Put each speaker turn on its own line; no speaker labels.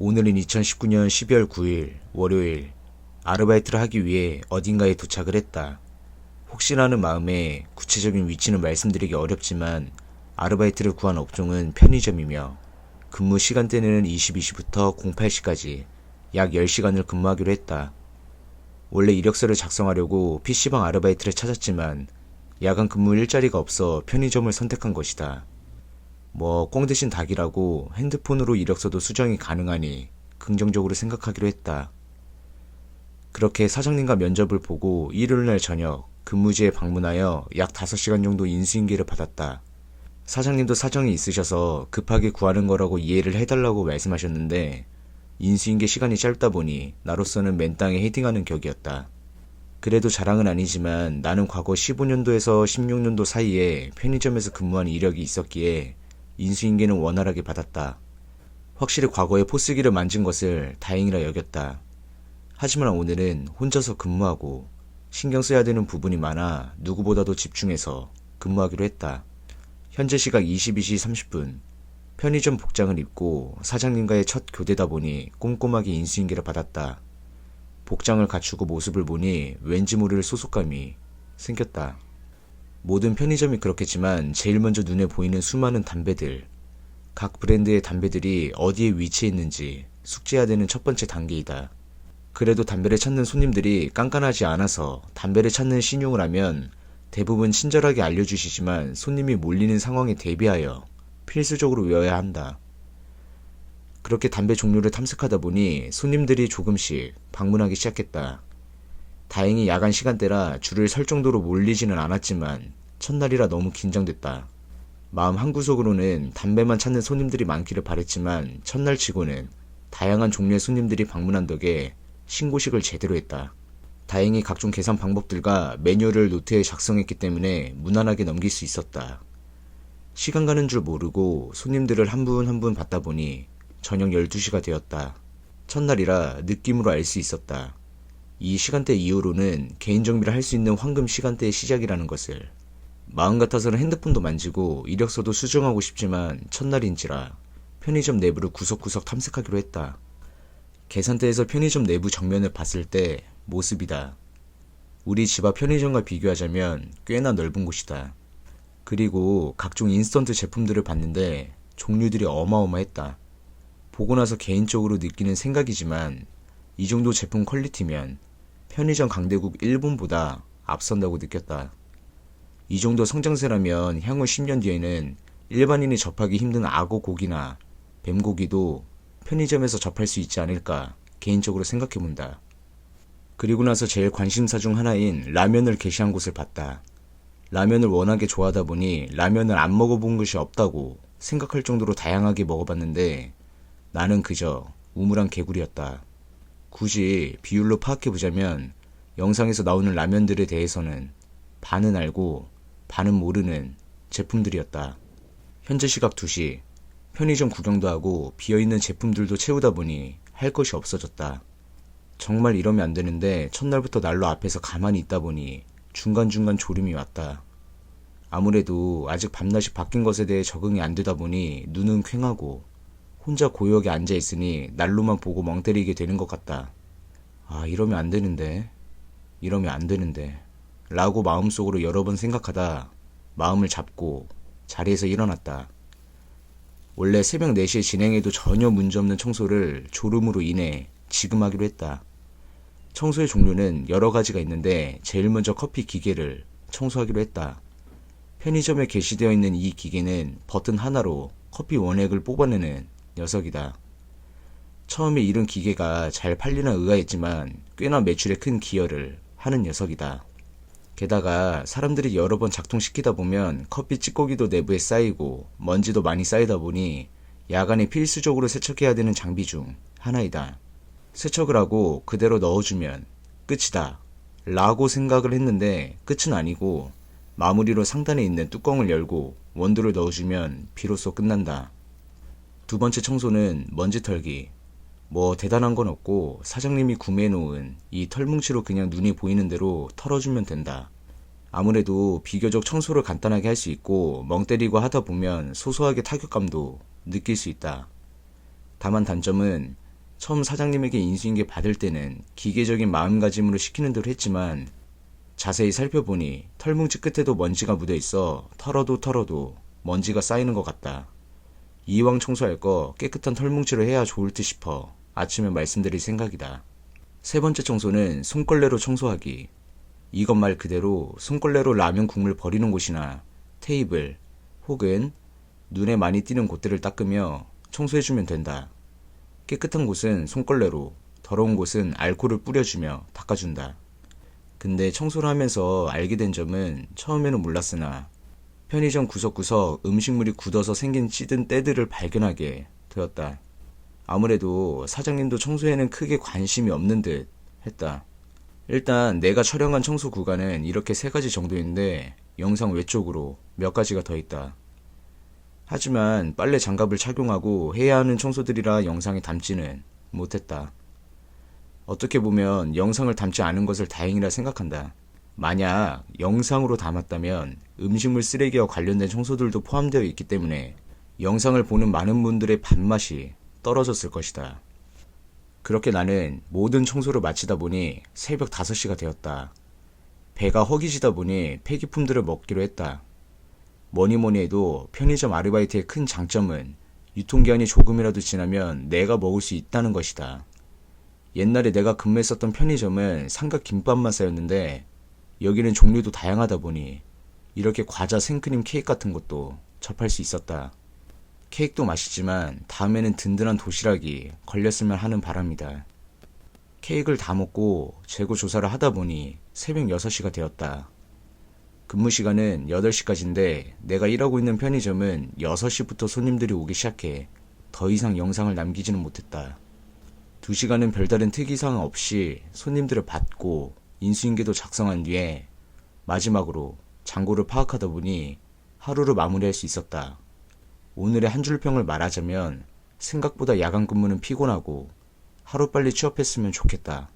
오늘은 2019년 12월 9일 월요일. 아르바이트를 하기 위해 어딘가에 도착을 했다. 혹시나 하는 마음에 구체적인 위치는 말씀드리기 어렵지만 아르바이트를 구한 업종은 편의점이며 근무 시간대는 22시부터 08시까지 약 10시간을 근무하기로 했다. 원래 이력서를 작성하려고 PC방 아르바이트를 찾았지만 야간 근무 일자리가 없어 편의점을 선택한 것이다. 꽁 대신 닭이라고 핸드폰으로 이력서도 수정이 가능하니 긍정적으로 생각하기로 했다. 그렇게 사장님과 면접을 보고 일요일날 저녁 근무지에 방문하여 약 5시간 정도 인수인계를 받았다. 사장님도 사정이 있으셔서 급하게 구하는 거라고 이해를 해달라고 말씀하셨는데 인수인계 시간이 짧다 보니 나로서는 맨땅에 헤딩하는 격이었다. 그래도 자랑은 아니지만 나는 과거 15년도에서 16년도 사이에 편의점에서 근무한 이력이 있었기에 인수인계는 원활하게 받았다. 확실히 과거에 포스기를 만진 것을 다행이라 여겼다. 하지만 오늘은 혼자서 근무하고 신경 써야 되는 부분이 많아 누구보다도 집중해서 근무하기로 했다. 현재 시각 22시 30분. 편의점 복장을 입고 사장님과의 첫 교대다 보니 꼼꼼하게 인수인계를 받았다. 복장을 갖추고 모습을 보니 왠지 모를 소속감이 생겼다. 모든 편의점이 그렇겠지만 제일 먼저 눈에 보이는 수많은 담배들. 각 브랜드의 담배들이 어디에 위치해 있는지 숙지해야 되는 첫 번째 단계이다. 그래도 담배를 찾는 손님들이 깐깐하지 않아서 담배를 찾는 신용을 하면 대부분 친절하게 알려주시지만 손님이 몰리는 상황에 대비하여 필수적으로 외워야 한다. 그렇게 담배 종류를 탐색하다 보니 손님들이 조금씩 방문하기 시작했다. 다행히 야간 시간대라 줄을 설 정도로 몰리지는 않았지만 첫날이라 너무 긴장됐다. 마음 한구석으로는 담배만 찾는 손님들이 많기를 바랬지만 첫날 치고는 다양한 종류의 손님들이 방문한 덕에 신고식을 제대로 했다. 다행히 각종 계산 방법들과 매뉴얼을 노트에 작성했기 때문에 무난하게 넘길 수 있었다. 시간 가는 줄 모르고 손님들을 한 분 한 분 받다 보니 저녁 12시가 되었다. 첫날이라 느낌으로 알 수 있었다. 이 시간대 이후로는 개인정비를 할 수 있는 황금 시간대의 시작이라는 것을. 마음 같아서는 핸드폰도 만지고 이력서도 수정하고 싶지만 첫날인지라 편의점 내부를 구석구석 탐색하기로 했다. 계산대에서 편의점 내부 정면을 봤을 때 모습이다. 우리 집 앞 편의점과 비교하자면 꽤나 넓은 곳이다. 그리고 각종 인스턴트 제품들을 봤는데 종류들이 어마어마했다. 보고 나서 개인적으로 느끼는 생각이지만 이 정도 제품 퀄리티면 편의점 강대국 일본보다 앞선다고 느꼈다. 이 정도 성장세라면 향후 10년 뒤에는 일반인이 접하기 힘든 악어 고기나 뱀고기도 편의점에서 접할 수 있지 않을까 개인적으로 생각해본다. 그리고 나서 제일 관심사 중 하나인 라면을 게시한 곳을 봤다. 라면을 워낙에 좋아하다 보니 라면을 안 먹어본 곳이 없다고 생각할 정도로 다양하게 먹어봤는데 나는 그저 우물한 개구리였다. 굳이 비율로 파악해보자면 영상에서 나오는 라면들에 대해서는 반은 알고 반은 모르는 제품들이었다. 현재 시각 2시. 편의점 구경도 하고 비어있는 제품들도 채우다 보니 할 것이 없어졌다. 정말 이러면 안 되는데 첫날부터 난로 앞에서 가만히 있다 보니 중간중간 졸음이 왔다. 아무래도 아직 밤낮이 바뀐 것에 대해 적응이 안 되다 보니 눈은 퀭하고 혼자 고요하게 앉아있으니 난로만 보고 멍 때리게 되는 것 같다. 이러면 안 되는데 라고 마음속으로 여러 번 생각하다 마음을 잡고 자리에서 일어났다. 원래 새벽 4시에 진행해도 전혀 문제없는 청소를 졸음으로 인해 지금 하기로 했다. 청소의 종류는 여러 가지가 있는데 제일 먼저 커피 기계를 청소하기로 했다. 편의점에 게시되어 있는 이 기계는 버튼 하나로 커피 원액을 뽑아내는 녀석이다. 처음에 이런 기계가 잘 팔리나 의아했지만 꽤나 매출에 큰 기여를 하는 녀석이다. 게다가 사람들이 여러 번 작동시키다 보면 커피 찌꺼기도 내부에 쌓이고 먼지도 많이 쌓이다 보니 야간에 필수적으로 세척해야 되는 장비 중 하나이다. 세척을 하고 그대로 넣어주면 끝이다 라고 생각을 했는데 끝은 아니고 마무리로 상단에 있는 뚜껑을 열고 원두를 넣어주면 비로소 끝난다. 두 번째 청소는 먼지 털기. 대단한 건 없고 사장님이 구매해놓은 이 털뭉치로 그냥 눈이 보이는 대로 털어주면 된다. 아무래도 비교적 청소를 간단하게 할 수 있고 멍 때리고 하다 보면 소소하게 타격감도 느낄 수 있다. 다만 단점은 처음 사장님에게 인수인계 받을 때는 기계적인 마음가짐으로 시키는 대로 했지만 자세히 살펴보니 털뭉치 끝에도 먼지가 묻어있어 털어도 먼지가 쌓이는 것 같다. 이왕 청소할 거 깨끗한 털뭉치로 해야 좋을 듯 싶어 아침에 말씀드릴 생각이다. 세 번째 청소는 손걸레로 청소하기. 이것 말 그대로 손걸레로 라면 국물 버리는 곳이나 테이블 혹은 눈에 많이 띄는 곳들을 닦으며 청소해주면 된다. 깨끗한 곳은 손걸레로, 더러운 곳은 알코올을 뿌려주며 닦아준다. 근데 청소를 하면서 알게 된 점은 처음에는 몰랐으나 편의점 구석구석 음식물이 굳어서 생긴 찌든 때들을 발견하게 되었다. 아무래도 사장님도 청소에는 크게 관심이 없는 듯 했다. 일단 내가 촬영한 청소 구간은 이렇게 3가지 정도인데 영상 외쪽으로 몇 가지가 더 있다. 하지만 빨래 장갑을 착용하고 해야 하는 청소들이라 영상에 담지는 못했다. 어떻게 보면 영상을 담지 않은 것을 다행이라 생각한다. 만약 영상으로 담았다면 음식물 쓰레기와 관련된 청소들도 포함되어 있기 때문에 영상을 보는 많은 분들의 밥맛이 떨어졌을 것이다. 그렇게 나는 모든 청소를 마치다 보니 새벽 5시가 되었다. 배가 허기지다 보니 폐기품들을 먹기로 했다. 뭐니 해도 편의점 아르바이트의 큰 장점은 유통기한이 조금이라도 지나면 내가 먹을 수 있다는 것이다. 옛날에 내가 근무했었던 편의점은 삼각 김밥만 쌓였는데 여기는 종류도 다양하다 보니 이렇게 과자, 생크림, 케이크 같은 것도 접할 수 있었다. 케이크도 맛있지만 다음에는 든든한 도시락이 걸렸으면 하는 바람이다. 케이크를 다 먹고 재고 조사를 하다 보니 새벽 6시가 되었다. 근무 시간은 8시까지인데 내가 일하고 있는 편의점은 6시부터 손님들이 오기 시작해 더 이상 영상을 남기지는 못했다. 2시간은 별다른 특이사항 없이 손님들을 받고 인수인계도 작성한 뒤에 마지막으로 잔고를 파악하다 보니 하루를 마무리할 수 있었다. 오늘의 한 줄평을 말하자면 생각보다 야간 근무는 피곤하고 하루빨리 취업했으면 좋겠다.